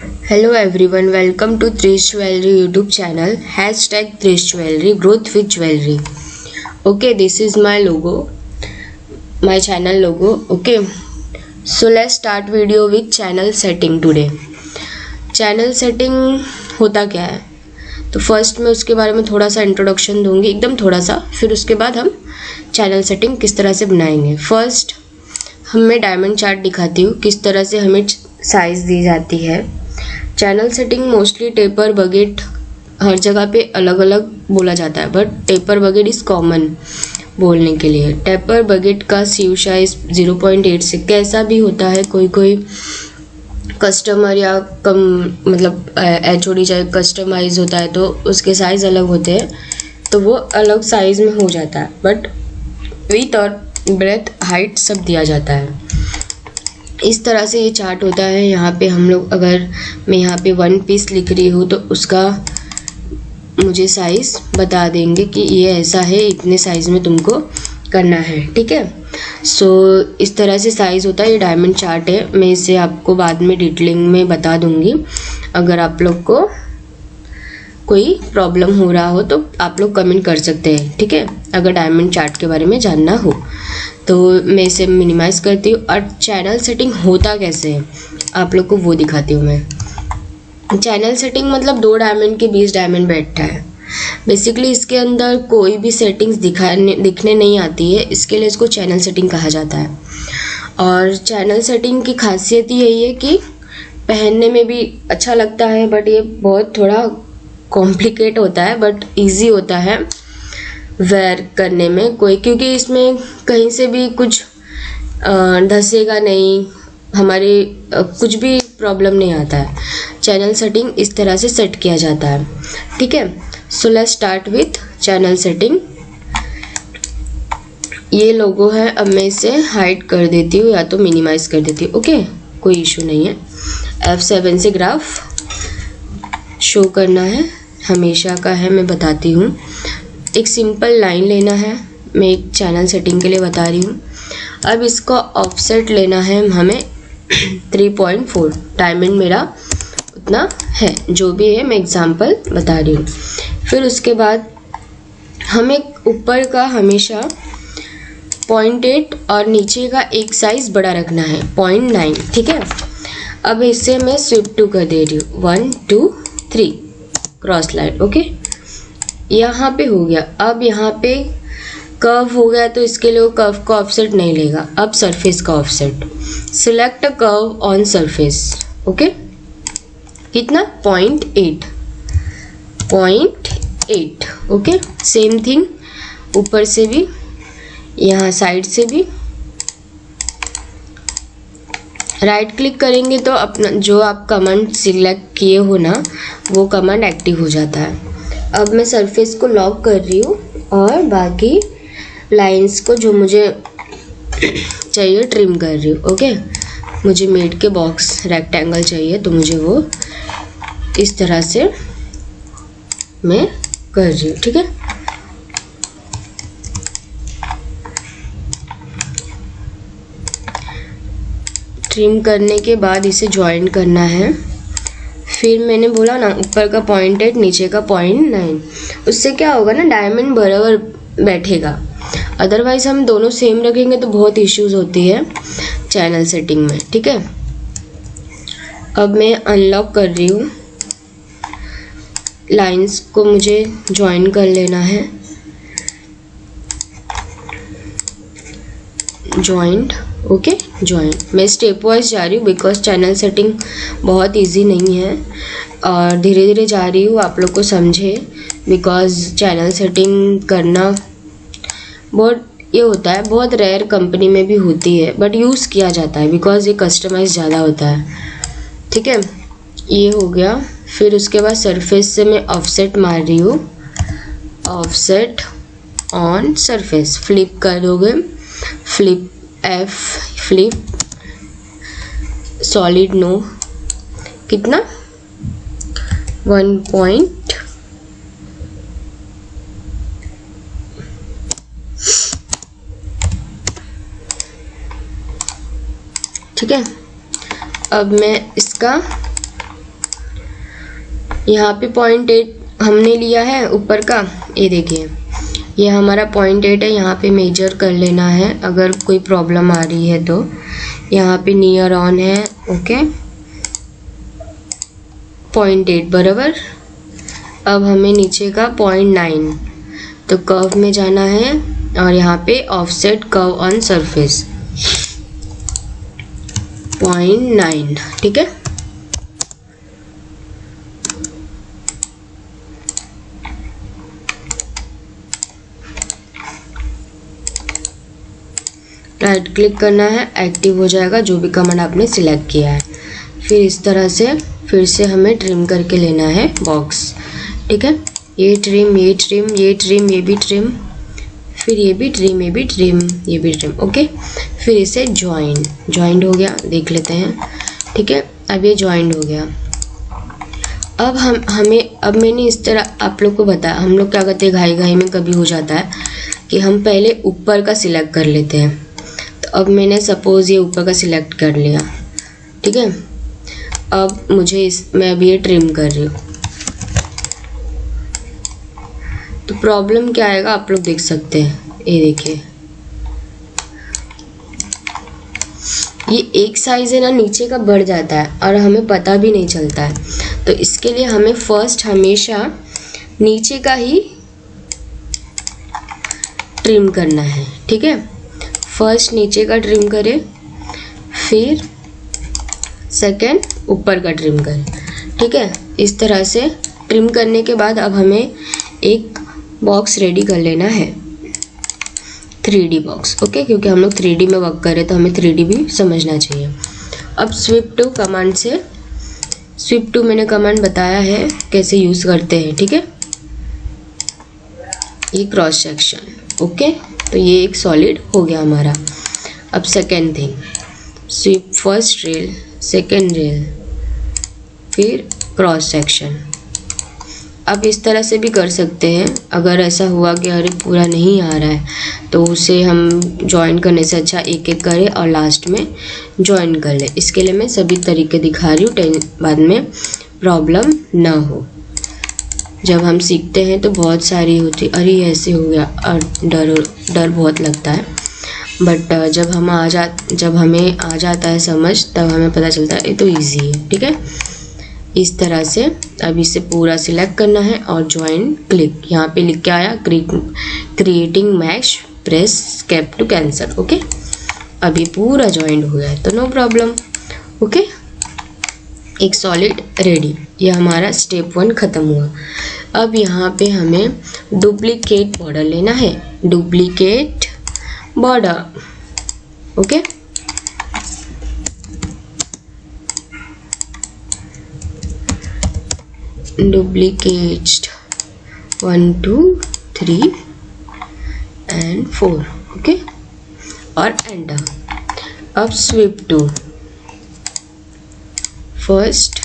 Hello everyone, welcome to Trish Jewelry YouTube channel. Hashtag Trish Jewelry, growth with jewelry. Okay, this is my logo, my channel logo. Okay, so let's start video with channel setting today. Channel setting होता क्या है, तो first मैं उसके बारे में थोड़ा सा इंट्रोडक्शन दूंगी, एकदम थोड़ा सा, फिर उसके बाद हम चैनल सेटिंग किस तरह से बनाएंगे. फर्स्ट मैं डायमंड चार्ट दिखाती हूँ किस तरह से हमें साइज दी जाती है. Channel setting mostly taper bucket हर जगह पे अलग अलग बोला जाता है, but taper bucket is common बोलने के लिए. टेपर बकेट का सीव साइज 0.8 से कैसा भी होता है, कोई कोई कस्टमर या कम मतलब HOD चाहे कस्टमाइज होता है तो उसके साइज़ अलग होते हैं, तो वो अलग साइज़ में हो जाता है, बट विथ और ब्रेथ हाइट सब दिया जाता है. इस तरह से ये चार्ट होता है. यहाँ पे हम लोग, अगर मैं यहाँ पे 1 पीस लिख रही हूँ तो उसका मुझे साइज़ बता देंगे कि ये ऐसा है, इतने साइज़ में तुमको करना है. ठीक है, सो इस तरह से साइज़ होता है. ये डायमंड चार्ट है, मैं इसे आपको बाद में डिटेलिंग में बता दूँगी. अगर आप लोग को कोई प्रॉब्लम हो रहा हो तो आप लोग कमेंट कर सकते हैं. ठीक है, अगर डायमंड चार्ट के बारे में जानना हो तो मैं इसे मिनिमाइज़ करती हूँ. और चैनल सेटिंग होता कैसे है आप लोग को वो दिखाती हूँ मैं. चैनल सेटिंग मतलब 2 डायमंड के 20 डायमंड बैठता है. बेसिकली इसके अंदर कोई भी सेटिंग्स दिखने नहीं आती है, इसके लिए इसको चैनल सेटिंग कहा जाता है. और चैनल सेटिंग की खासियत यही है कि पहनने में भी अच्छा लगता है, बट ये बहुत थोड़ा कॉम्प्लिकेट होता है, बट ईजी होता है वेयर करने में. कोई, क्योंकि इसमें कहीं से भी कुछ धसेगा नहीं, हमारे कुछ भी प्रॉब्लम नहीं आता है. चैनल सेटिंग इस तरह से सेट किया जाता है. ठीक है, so let's start with channel setting. ये लोगो है, अब मैं इसे हाइड कर देती हूँ या तो मिनिमाइज कर देती हूँ. ओके, कोई इशू नहीं है. F7 से ग्राफ शो करना है, हमेशा का है, मैं बताती हूँ. एक सिंपल लाइन लेना है, मैं एक चैनल सेटिंग के लिए बता रही हूँ. अब इसका ऑफसेट लेना है हमें 3.4. डायमंड मेरा उतना है, जो भी है मैं एग्जांपल बता रही हूँ. फिर उसके बाद हमें ऊपर का हमेशा 0.8 और नीचे का एक साइज़ बड़ा रखना है 0.9. ठीक है, अब इसे मैं स्विप टू कर दे रही हूँ. 1 2 3 क्रॉस लाइन. ओके, यहाँ पे हो गया. अब यहाँ पे कर्व हो गया, तो इसके लिए वो कर्व का ऑफसेट नहीं लेगा. अब सरफेस का offset, select a curve on surface. Okay, कितना 0.8. ओके, सेम थिंग ऊपर से भी, यहाँ साइड से भी. राइट क्लिक करेंगे तो अपना जो आप कमांड सिलेक्ट किए हो ना, वो कमांड एक्टिव हो जाता है. अब मैं सरफेस को लॉक कर रही हूँ और बाकी लाइंस को जो मुझे चाहिए ट्रिम कर रही हूँ. ओके, मुझे मेड के बॉक्स रेक्टेंगल चाहिए, तो मुझे वो इस तरह से मैं कर रही हूँ. ठीक है, ट्रिम करने के बाद इसे ज्वाइन करना है. फिर मैंने बोला ना, ऊपर का 0.8 नीचे का 0.9. उससे क्या होगा ना, डायमंड बराबर बैठेगा. अदरवाइज हम दोनों सेम रखेंगे तो बहुत इश्यूज होती है चैनल सेटिंग में. ठीक है, अब मैं अनलॉक कर रही हूँ. लाइंस को मुझे ज्वाइन कर लेना है. जॉइंट. Okay, join. मैं स्टेप वाइज जा रही हूँ बिकॉज चैनल सेटिंग बहुत इजी नहीं है, और धीरे धीरे जा रही हूँ, आप लोग को समझे. बिकॉज चैनल सेटिंग करना बहुत ये होता है, बहुत रेयर कंपनी में भी होती है, बट यूज़ किया जाता है बिकॉज ये कस्टमाइज ज़्यादा होता है. ठीक है, ये हो गया. फिर उसके बाद सरफेस से मैं ऑफसेट मार रही हूँ. ऑफसेट ऑन सरफेस, फ्लिप कर दोगे, flip F, flip solid no. कितना 1. ठीक है, अब मैं इसका यहाँ पे 0.8 हमने लिया है ऊपर का, ये देखिए ये हमारा 0.8 है। यहाँ पे मेजर कर लेना है अगर कोई प्रॉब्लम आ रही है तो। यहाँ पे नियर ऑन है, ओके 0.8 बराबर। अब हमें नीचे का 0.9 तो कर्व में जाना है और यहाँ पे ऑफसेट कर्व ऑन सरफेस 0.9, ठीक है। राइट क्लिक करना है, एक्टिव हो जाएगा जो भी कमांड आपने सिलेक्ट किया है। फिर इस तरह से फिर से हमें ट्रिम करके लेना है बॉक्स, ठीक है। ये ट्रिम, ये ट्रिम, ये ट्रिम, ये भी ट्रिम, फिर ये भी ट्रिम, ये भी ट्रिम, ये भी ट्रिम, ओके। फिर इसे ज्वाइंट हो गया, देख लेते हैं, ठीक है। अब ये ज्वाइंट हो गया। अब मैंने इस तरह आप लोग को बताया, हम लोग क्या करते हैं घाई में कभी हो जाता है कि हम पहले ऊपर का सिलेक्ट कर लेते हैं। तो अब मैंने सपोज़ ये ऊपर का सिलेक्ट कर लिया, ठीक है। अब मैं अभी ये ट्रिम कर रही हूँ। तो प्रॉब्लम क्या आएगा आप लोग देख सकते हैं, ये देखिए ये एक साइज है ना नीचे का बढ़ जाता है और हमें पता भी नहीं चलता है। तो इसके लिए हमें फर्स्ट हमेशा नीचे का ही ट्रिम करना है, ठीक है। फर्स्ट नीचे का ट्रिम करें, फिर सेकंड ऊपर का ट्रिम करें, ठीक है। इस तरह से ट्रिम करने के बाद अब हमें एक बॉक्स रेडी कर लेना है, 3D बॉक्स, ओके। क्योंकि हम लोग 3D में वर्क कर रहे हैं तो हमें 3D भी समझना चाहिए। अब स्वीप टू कमांड से, स्वीप टू मैंने कमांड बताया है कैसे यूज़ करते हैं, ठीक है। ये क्रॉस सेक्शन, ओके। तो ये एक सॉलिड हो गया हमारा। अब second thing, sweep first rail, second rail, फिर क्रॉस सेक्शन। अब इस तरह से भी कर सकते हैं। अगर ऐसा हुआ कि अरे पूरा नहीं आ रहा है तो उसे हम ज्वाइन करने से अच्छा एक एक करें और लास्ट में ज्वाइन कर ले। इसके लिए मैं सभी तरीके दिखा रही हूँ, बाद में प्रॉब्लम ना हो। जब हम सीखते हैं तो बहुत सारी होती, अरे ऐसे हो गया, और डर बहुत लगता है। बट जब हमें आ जाता है समझ, तब हमें पता चलता है ये तो ईजी है, ठीक है। इस तरह से अब इसे पूरा सिलेक्ट करना है और ज्वाइन क्लिक, यहाँ पे लिख के आया creating mesh, press escape to cancel, okay. अब ये पूरा ज्वाइंट हो गया है तो नो प्रॉब्लम, ओके। एक सॉलिड रेडी, ये हमारा स्टेप 1 ख़त्म हुआ। अब यहाँ पे हमें डुप्लीकेट बॉर्डर लेना है, duplicate border, okay. Duplicate 1 2 3 and 4, okay, और एंटर। अब sweep two first,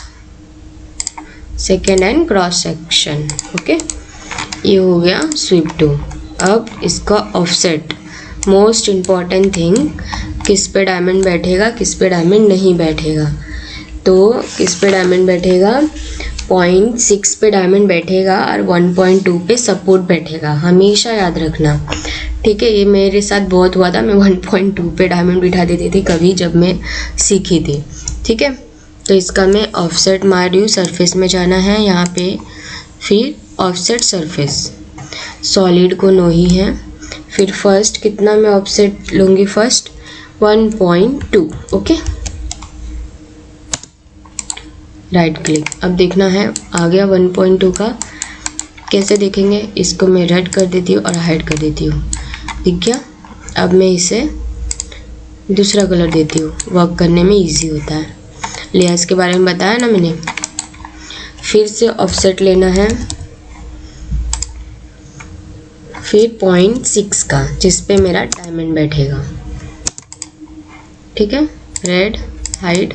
second and cross section, okay. ये हो गया स्वीप टू। अब इसका ऑफसेट, मोस्ट इम्पॉर्टेंट थिंग, किस पे डायमंड बैठेगा, किस पे डायमंड नहीं बैठेगा। तो किस पे डायमंड बैठेगा, 0.6 पे डायमंड बैठेगा और 1.2 पे सपोर्ट बैठेगा, हमेशा याद रखना, ठीक है। ये मेरे साथ बहुत हुआ था, मैं 1.2 पे डायमंड बिठा देती थी कभी जब मैं सीखी थी, ठीक है। तो इसका मैं ऑफसेट मार रही हूँ, सरफेस में जाना है यहाँ पे, फिर ऑफसेट सरफेस, सॉलिड को नो ही है। फिर फर्स्ट कितना मैं ऑफसेट लूँगी, फर्स्ट 1.2, ओके। राइट क्लिक, अब देखना है आ गया 1.2 का। कैसे देखेंगे, इसको मैं रेड कर देती हूँ और हाइड कर देती हूँ, दिख गया। अब मैं इसे दूसरा कलर देती हूँ, वर्क करने में इजी होता है। लेयर्स के बारे में बताया ना मैंने। फिर से ऑफसेट लेना है, फिर 0.6 का, जिस पे मेरा डायमंड बैठेगा, ठीक है। रेड, हाइड,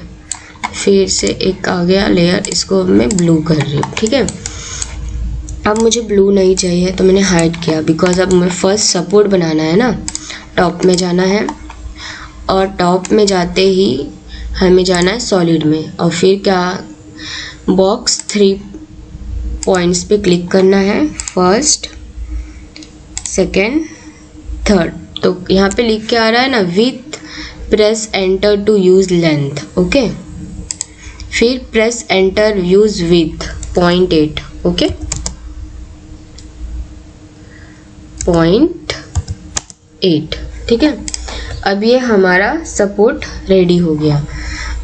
फिर से एक आ गया लेयर, इसको मैं ब्लू कर रही हूँ, ठीक है। अब मुझे ब्लू नहीं चाहिए तो मैंने हाइड किया, बिकॉज अब मुझे फर्स्ट सपोर्ट बनाना है ना। टॉप में जाना है और टॉप में जाते ही हमें जाना है सॉलिड में, और फिर क्या, बॉक्स 3 पॉइंट्स पे क्लिक करना है, फर्स्ट, सेकेंड, थर्ड। तो यहाँ पे लिख के आ रहा है ना, with press enter to use length. Okay, फिर press enter use with 0.8। Okay, 0.8। ठीक है, अब ये हमारा सपोर्ट रेडी हो गया।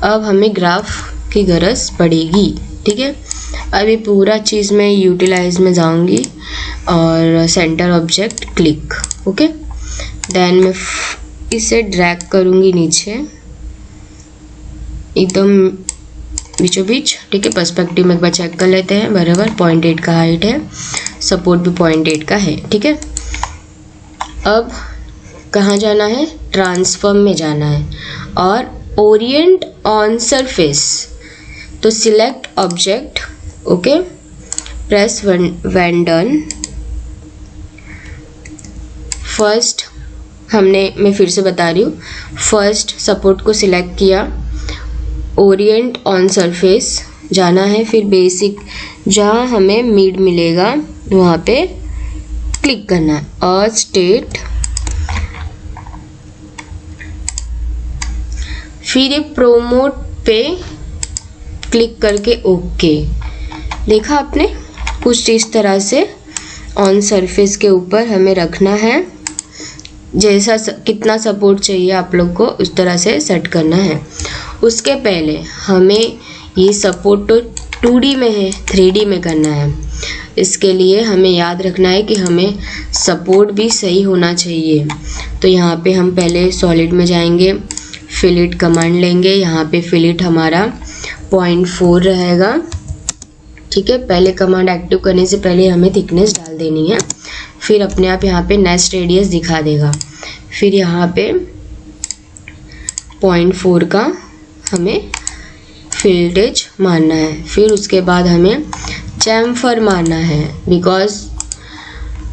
अब हमें ग्राफ की गरज पड़ेगी। ठीक है, अब ये पूरा चीज़ मैं यूटिलाइज में जाऊंगी और centre object click. Okay, then मैं इसे ड्रैग करूंगी नीचे एकदम बीचों बीच। ठीक है, पर्सपेक्टिव में एक बार चेक कर लेते हैं, बराबर 0.8 का हाइट है, सपोर्ट भी 0.8 का है। ठीक है, अब कहाँ जाना है, ट्रांसफॉर्म में जाना है और ओरिएंट ऑन सरफेस। तो select object, okay, press when done. First मैं फिर से बता रही हूँ, फर्स्ट सपोर्ट को सिलेक्ट किया, ओरिएंट ऑन सरफेस जाना है, फिर बेसिक जहाँ हमें मिड मिलेगा वहाँ पे क्लिक करना है और स्टेट, फिर ये प्रोमोट पे क्लिक करके ओके। देखा आपने, कुछ इस तरह से ऑन सरफेस के ऊपर हमें रखना है, जैसा कितना सपोर्ट चाहिए आप लोग को उस तरह से सेट करना है। उसके पहले हमें ये सपोर्ट तो 2D में है, 3D में करना है। इसके लिए हमें याद रखना है कि हमें सपोर्ट भी सही होना चाहिए। तो यहाँ पे हम पहले सॉलिड में जाएंगे, फिलिट कमांड लेंगे। यहाँ पे फिलिट हमारा 0.4 रहेगा। ठीक है, पहले कमांड एक्टिव करने से पहले हमें थिकनेस डाल देनी है, फिर अपने आप यहाँ पे नेस्ट रेडियस दिखा देगा। फिर यहाँ पे 0.4 का हमें फिल्टेज मारना है। फिर उसके बाद हमें चैम्फर मारना है, बिकॉज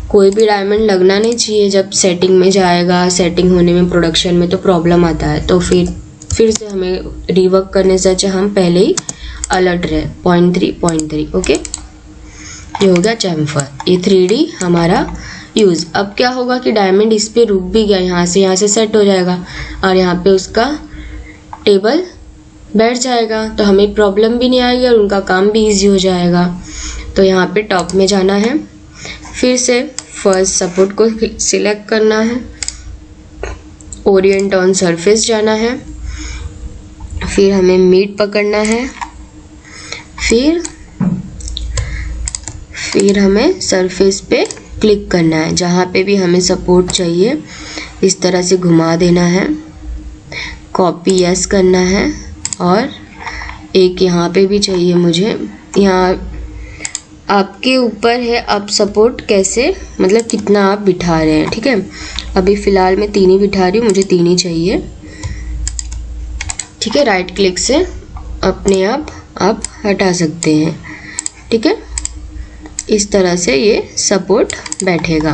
कोई भी डायमंड लगना नहीं चाहिए जब सेटिंग में जाएगा। सेटिंग होने में, प्रोडक्शन में तो प्रॉब्लम आता है, तो फिर से हमें रिवर्क करने से अच्छा हम पहले ही अलर्ट रहे। 0.3 ओके, ये हो गया चैम्फर। ये 3D हमारा यूज़। अब क्या होगा कि डायमंड इस पे रुक भी गया, यहाँ से सेट हो जाएगा और यहाँ पे उसका टेबल बैठ जाएगा, तो हमें प्रॉब्लम भी नहीं आएगी और उनका काम भी इजी हो जाएगा। तो यहाँ पे टॉप में जाना है, फिर से फर्स्ट सपोर्ट को सिलेक्ट करना है, ओरिएंट ऑन सरफेस जाना है, फिर हमें मिड पकड़ना है, फिर हमें सरफेस पे क्लिक करना है। जहाँ पे भी हमें सपोर्ट चाहिए इस तरह से घुमा देना है, कॉपी यस करना है, और एक यहाँ पे भी चाहिए मुझे। यहाँ आपके ऊपर है, आप सपोर्ट कैसे, मतलब कितना आप बिठा रहे हैं। ठीक है, अभी फ़िलहाल मैं 3 ही बिठा रही हूँ, मुझे 3 ही चाहिए। ठीक है, राइट क्लिक से अपने आप हटा सकते हैं। ठीक है, इस तरह से ये सपोर्ट बैठेगा।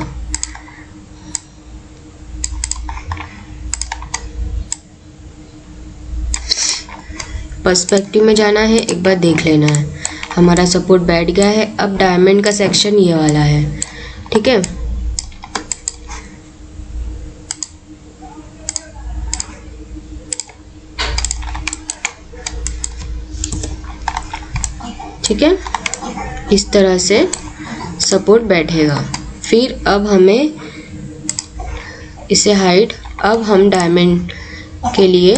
पर्सपेक्टिव में जाना है, एक बार देख लेना है, हमारा सपोर्ट बैठ गया है। अब डायमंड का सेक्शन ये वाला है। ठीक है, ठीक है, इस तरह से सपोर्ट बैठेगा। फिर अब हमें इसे हाइट, अब हम डायमंड के लिए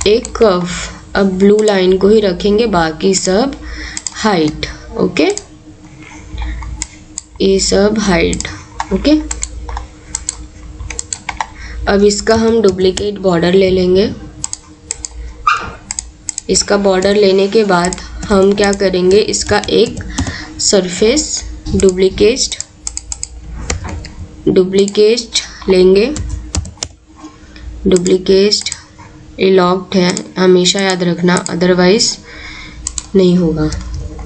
एक कर्व, अब ब्लू लाइन को ही रखेंगे, बाकी सब हाइट। ओके, ये सब हाइट। ओके, अब इसका हम डुप्लीकेट बॉर्डर ले लेंगे। इसका बॉर्डर लेने के बाद हम क्या करेंगे, इसका एक सरफेस डुप्लीकेट लेंगे। डुप्लीकेट ये लॉक्ड है, हमेशा याद रखना, अदरवाइज नहीं होगा।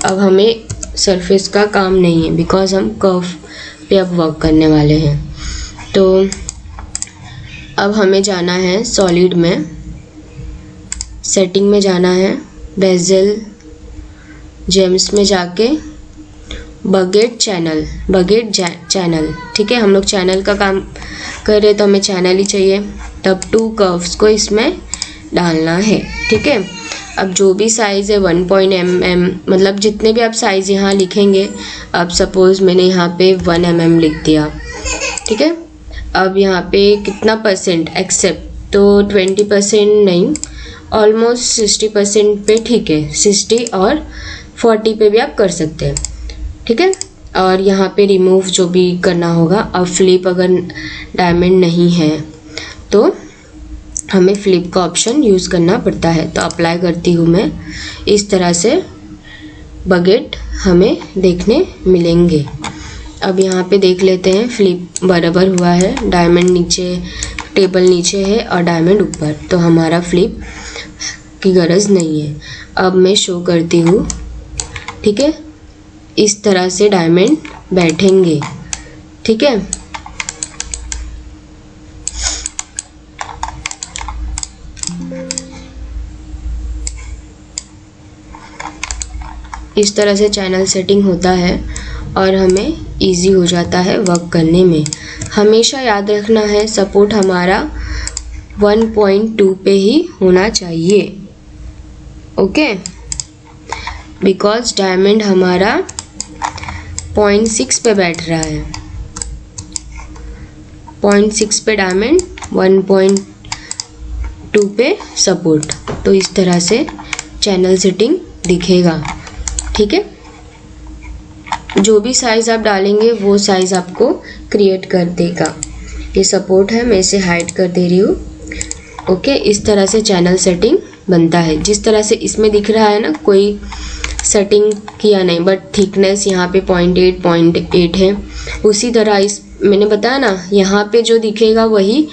अब हमें सरफेस का काम नहीं है, बिकॉज हम कर्व पे अब वर्क करने वाले हैं। तो अब हमें जाना है सॉलिड में, सेटिंग में जाना है, बेजल जेम्स में जाके बकेट चैनल, ठीक है। हम लोग चैनल का काम कर रहे तो हमें चैनल ही चाहिए। तब 2 कर्व्स को इसमें डालना है, ठीक है। अब जो भी साइज़ है 1 mm, मतलब जितने भी आप साइज़ यहाँ लिखेंगे, अब सपोज़ मैंने यहाँ पे 1 mm लिख दिया, ठीक है। अब यहाँ पे कितना परसेंट एक्सेप्ट, तो 20% नहीं, ऑलमोस्ट 60% पे ठीक है। 60 और 40 पे भी आप कर सकते हैं, ठीक है। और यहाँ पे रिमूव जो भी करना होगा। अब फ्लिप अगर डायमंड नहीं है तो हमें फ्लिप का ऑप्शन यूज़ करना पड़ता है। तो अप्लाई करती हूँ मैं। इस तरह से बकेट हमें देखने मिलेंगे। अब यहाँ पे देख लेते हैं फ्लिप बराबर हुआ है, डायमंड नीचे, टेबल नीचे है और डायमंड ऊपर, तो हमारा फ्लिप की गरज नहीं है। अब मैं शो करती हूँ, ठीक है। इस तरह से डायमंड बैठेंगे, ठीक है। इस तरह से चैनल सेटिंग होता है और हमें इजी हो जाता है वर्क करने में। हमेशा याद रखना है सपोर्ट हमारा 1.2 पे ही होना चाहिए, ओके। बिकॉज डायमंड हमारा 0.6 पे बैठ रहा है। 0.6 पे डायमंड, 1.2 पे सपोर्ट। तो इस तरह से चैनल सेटिंग दिखेगा, ठीक है। जो भी साइज़ आप डालेंगे वो साइज़ आपको क्रिएट कर देगा। ये सपोर्ट है, मैं इसे हाइड कर दे रही हूँ, ओके। इस तरह से चैनल सेटिंग बनता है। जिस तरह से इसमें दिख रहा है ना, कोई सेटिंग किया नहीं, बट थिकनेस यहाँ पे 0.8 है। उसी तरह इस मैंने बताया ना, यहाँ पे जो दिखेगा वही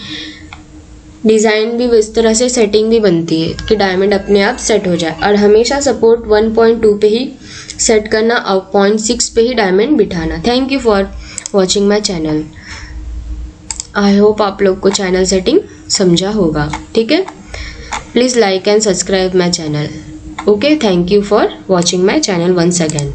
डिज़ाइन भी इस तरह से सेटिंग भी बनती है कि डायमंड अपने आप सेट हो जाए। और हमेशा सपोर्ट 1.2 पे ही सेट करना और 0.6 पे ही डायमंड बिठाना। Thank you for watching my channel. I hope आप लोग को चैनल सेटिंग समझा होगा, ठीक है। Please like and subscribe my channel, okay. Thank you for watching my channel once again.